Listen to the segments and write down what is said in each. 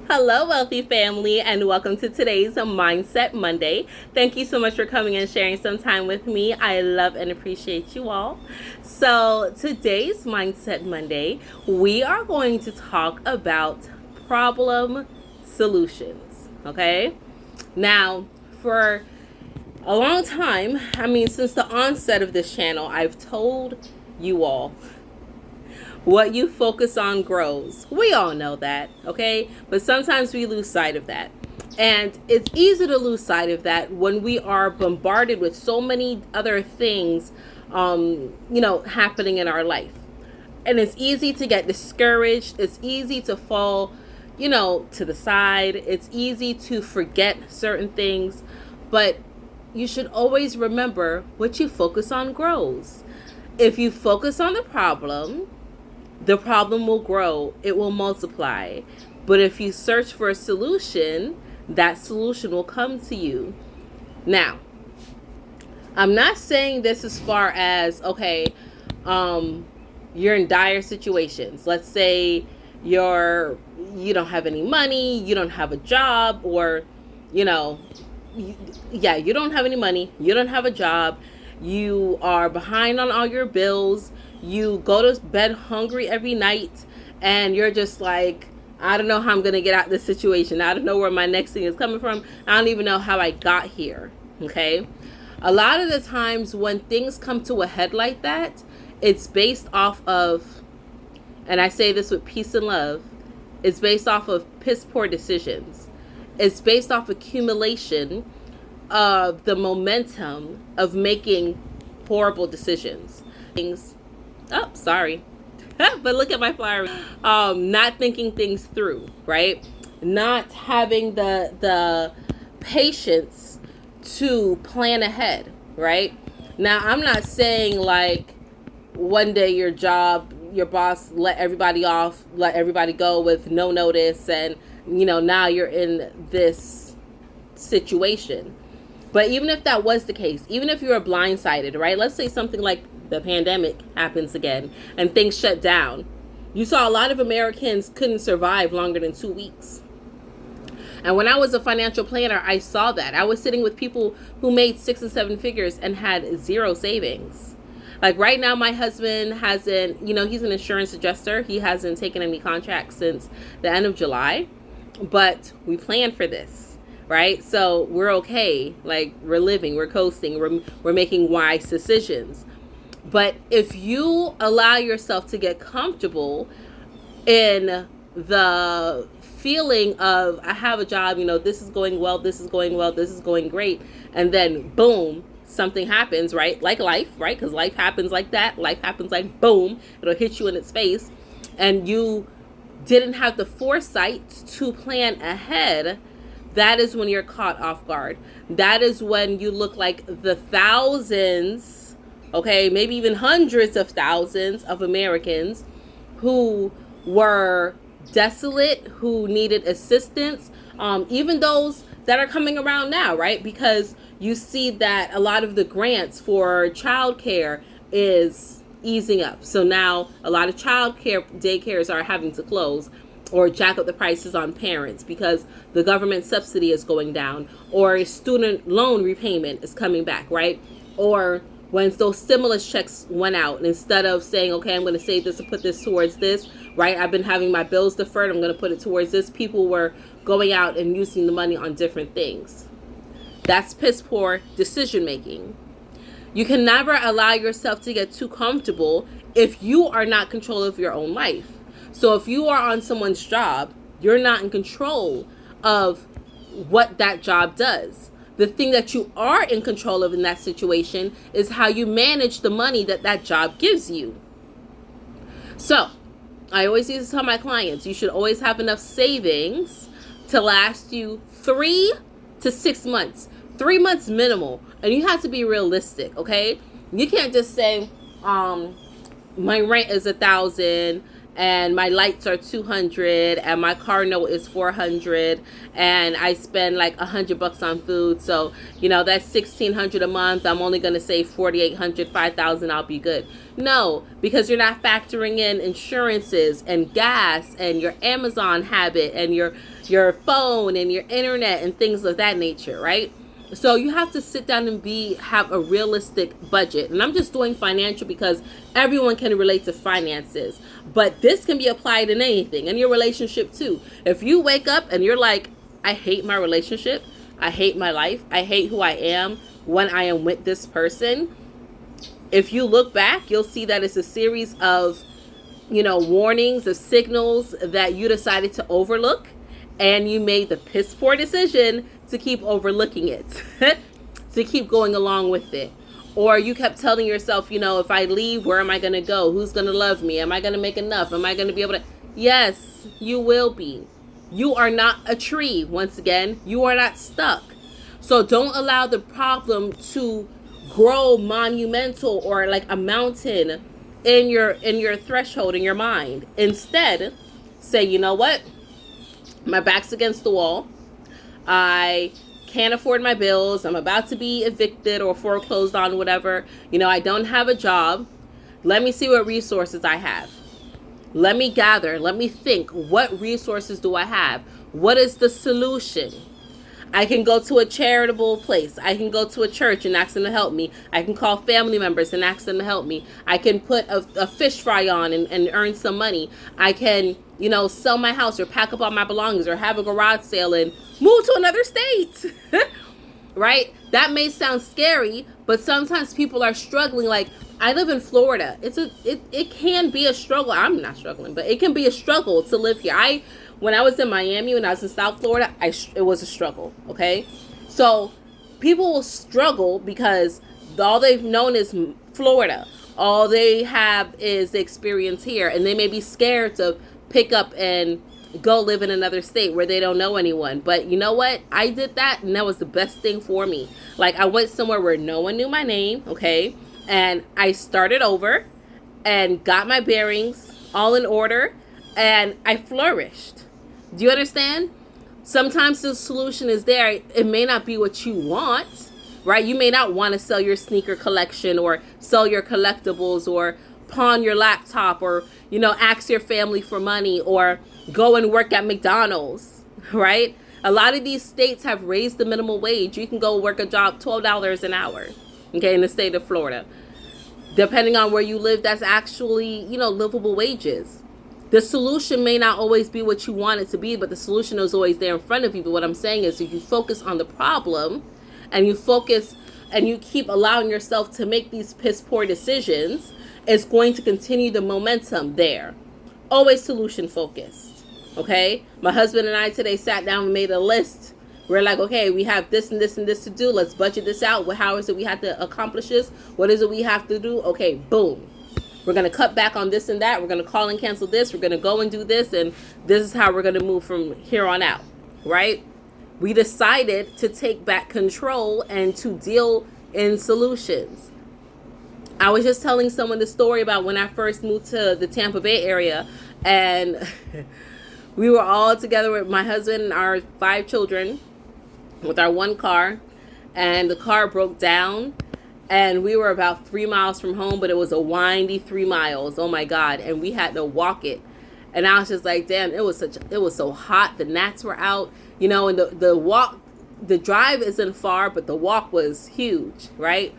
Hello, wealthy family, and welcome to today's Mindset Monday. Thank you so much for coming and sharing some time with me. I love and appreciate you all. So, today's Mindset Monday, we are going to talk about problem solutions. Okay? Now, for a long time, since the onset of this channel, I've told you all what you focus on grows. We all know that, okay? But sometimes we lose sight of that. And it's easy to lose sight of that when we are bombarded with so many other things, happening in our life. And it's easy to get discouraged. It's easy to fall, to the side. It's easy to forget certain things. But you should always remember what you focus on grows. If you focus on the problem will grow, it will multiply. But if you search for a solution, that solution will come to you. Now, I'm not saying this as far as, okay, you're in dire situations. Let's say you don't have any money, you don't have a job, or, you don't have any money, you don't have a job, you are behind on all your bills, you go to bed hungry every night, and you're just like, I don't know how I'm going to get out of this situation. I don't know where my next thing is coming from. I don't even know how I got here. Okay? A lot of the times when things come to a head like that, it's based off of, and I say this with peace and love, it's based off of piss poor decisions. It's based off accumulation of the momentum of making horrible decisions. Oh, sorry. But look at my flower. Not thinking things through, right? Not having the patience to plan ahead, right? Now, I'm not saying like one day your boss let everybody go with no notice, and now you're in this situation. But even if that was the case, even if you were blindsided, right? Let's say something like the pandemic happens again and things shut down. You saw a lot of Americans couldn't survive longer than 2 weeks. And when I was a financial planner, I saw that. I was sitting with people who made 6 and 7 figures and had zero savings. Like right now, my husband hasn't, he's an insurance adjuster. He hasn't taken any contracts since the end of July, but we planned for this. Right? So we're okay. Like we're living, we're coasting, we're making wise decisions. But if you allow yourself to get comfortable in the feeling of, I have a job, this is going well, this is going well, this is going great, and then boom, something happens, right? Like life, right? Because life happens like that. Life happens like boom, it'll hit you in its face, and you didn't have the foresight to plan ahead. That is when you're caught off guard. That is when you look like the thousands, okay, maybe even hundreds of thousands of Americans who were desolate, who needed assistance, even those that are coming around now, right? Because you see that a lot of the grants for childcare is easing up. So now a lot of childcare daycares are having to close or jack up the prices on parents because the government subsidy is going down, or student loan repayment is coming back, right? Or when those stimulus checks went out, and instead of saying, okay, I'm going to save this and put this towards this, right? I've been having my bills deferred, I'm going to put it towards this. People were going out and using the money on different things. That's piss poor decision making. You can never allow yourself to get too comfortable if you are not in control of your own life. So if you are on someone's job, you're not in control of what that job does. The thing that you are in control of in that situation is how you manage the money that job gives you. So I always used to tell my clients, you should always have enough savings to last you 3 to 6 months. 3 months minimal. And you have to be realistic, okay? You can't just say, my rent is $1,000 and my lights are 200 and my car note is 400 and I spend like $100 on food, so that's 1,600 a month. I'm only going to save 4,800, 5,000. I'll be good. No, because you're not factoring in insurances and gas and your Amazon habit and your phone and your internet and things of that nature, right? So you have to sit down and have a realistic budget. And I'm just doing financial because everyone can relate to finances. But this can be applied in anything, in your relationship too. If you wake up and you're like, I hate my relationship, I hate my life, I hate who I am when I am with this person, if you look back, you'll see that it's a series of, warnings, of signals that you decided to overlook, and you made the piss poor decision to keep overlooking it, to keep going along with it. Or you kept telling yourself, if I leave, where am I going to go? Who's going to love me? Am I going to make enough? Am I going to be able to? Yes, you will be. You are not a tree. Once again, you are not stuck. So don't allow the problem to grow monumental or like a mountain in your threshold, in your mind. Instead, say, you know what? My back's against the wall. I can't afford my bills. I'm about to be evicted or foreclosed on, whatever. I don't have a job. Let me see what resources I have. Let me gather. Let me think. What resources do I have? What is the solution? I can go to a charitable place. I can go to a church and ask them to help me. I can call family members and ask them to help me. I can put a fish fry on and earn some money. I can, sell my house or pack up all my belongings or have a garage sale and move to another state. Right? That may sound scary, but sometimes people are struggling. Like, I live in Florida. It can be a struggle. I'm not struggling, but it can be a struggle to live here. When I was in Miami, when I was in South Florida, it was a struggle, okay? So people will struggle because all they've known is Florida. All they have is the experience here, and they may be scared to pick up and go live in another state where they don't know anyone. But you know what? I did that, and that was the best thing for me. Like, I went somewhere where no one knew my name, okay? And I started over and got my bearings all in order, and I flourished. Do you understand? Sometimes the solution is there. It may not be what you want, right? You may not want to sell your sneaker collection or sell your collectibles or pawn your laptop or, ask your family for money or go and work at McDonald's, right? A lot of these states have raised the minimum wage. You can go work a job $12 an hour, okay, in the state of Florida. Depending on where you live, that's actually, livable wages. The solution may not always be what you want it to be, but the solution is always there in front of you. But what I'm saying is, if you focus on the problem and you focus and you keep allowing yourself to make these piss poor decisions, it's going to continue the momentum there. Always solution focused. Okay? My husband and I today sat down and made a list. We're like, okay, we have this and this and this to do. Let's budget this out. How is it we have to accomplish this? What is it we have to do? Okay, boom. We're going to cut back on this and that. We're going to call and cancel this. We're going to go and do this. And this is how we're going to move from here on out, right? We decided to take back control and to deal in solutions. I was just telling someone the story about when I first moved to the Tampa Bay area. And we were all together with my husband and our 5 children with our one car. And the car broke down. And we were about 3 miles from home, but it was a windy 3 miles. Oh my God. And we had to walk it. And I was just like, damn, it was so hot. The gnats were out, and the drive isn't far, but the walk was huge, right?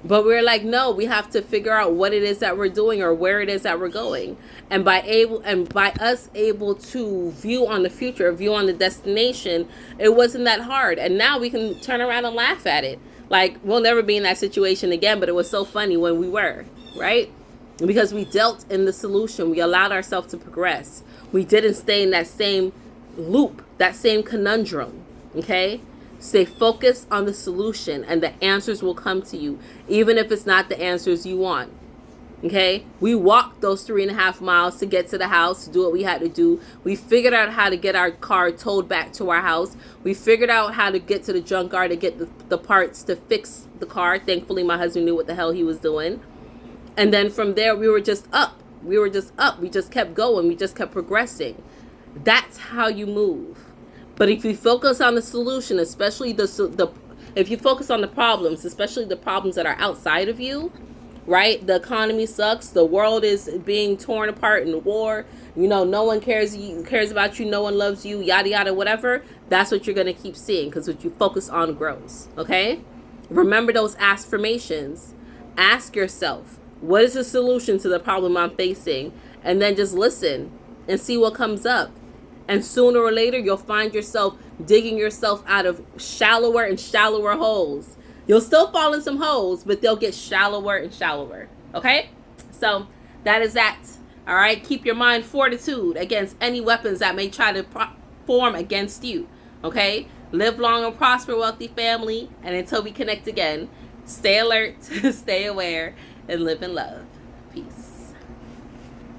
But we're like, no, we have to figure out what it is that we're doing or where it is that we're going. And by us able to view on the future, view on the destination, it wasn't that hard. And now we can turn around and laugh at it. Like, we'll never be in that situation again, but it was so funny when we were, right? Because we dealt in the solution. We allowed ourselves to progress. We didn't stay in that same loop, that same conundrum, okay? Stay focused on the solution and the answers will come to you, even if it's not the answers you want, okay? We walked those 3.5 miles to get to the house, to do what we had to do. We figured out how to get our car towed back to our house. We figured out how to get to the junkyard to get the parts to fix the car. Thankfully, my husband knew what the hell he was doing. And then from there, we were just up. We were just up. We just kept going. We just kept progressing. That's how you move. But if you focus on the solution, especially if you focus on the problems, especially the problems that are outside of you, right? The economy sucks. The world is being torn apart in war. No one cares about you. No one loves you. Yada yada, whatever. That's what you're gonna keep seeing, because what you focus on grows. Okay. Remember those affirmations. Ask yourself, what is the solution to the problem I'm facing? And then just listen and see what comes up. And sooner or later, you'll find yourself digging yourself out of shallower and shallower holes. You'll still fall in some holes, but they'll get shallower and shallower. Okay? So that is that. All right? Keep your mind fortitude against any weapons that may try to form against you. Okay? Live long and prosper, wealthy family. And until we connect again, stay alert, stay aware, and live in love.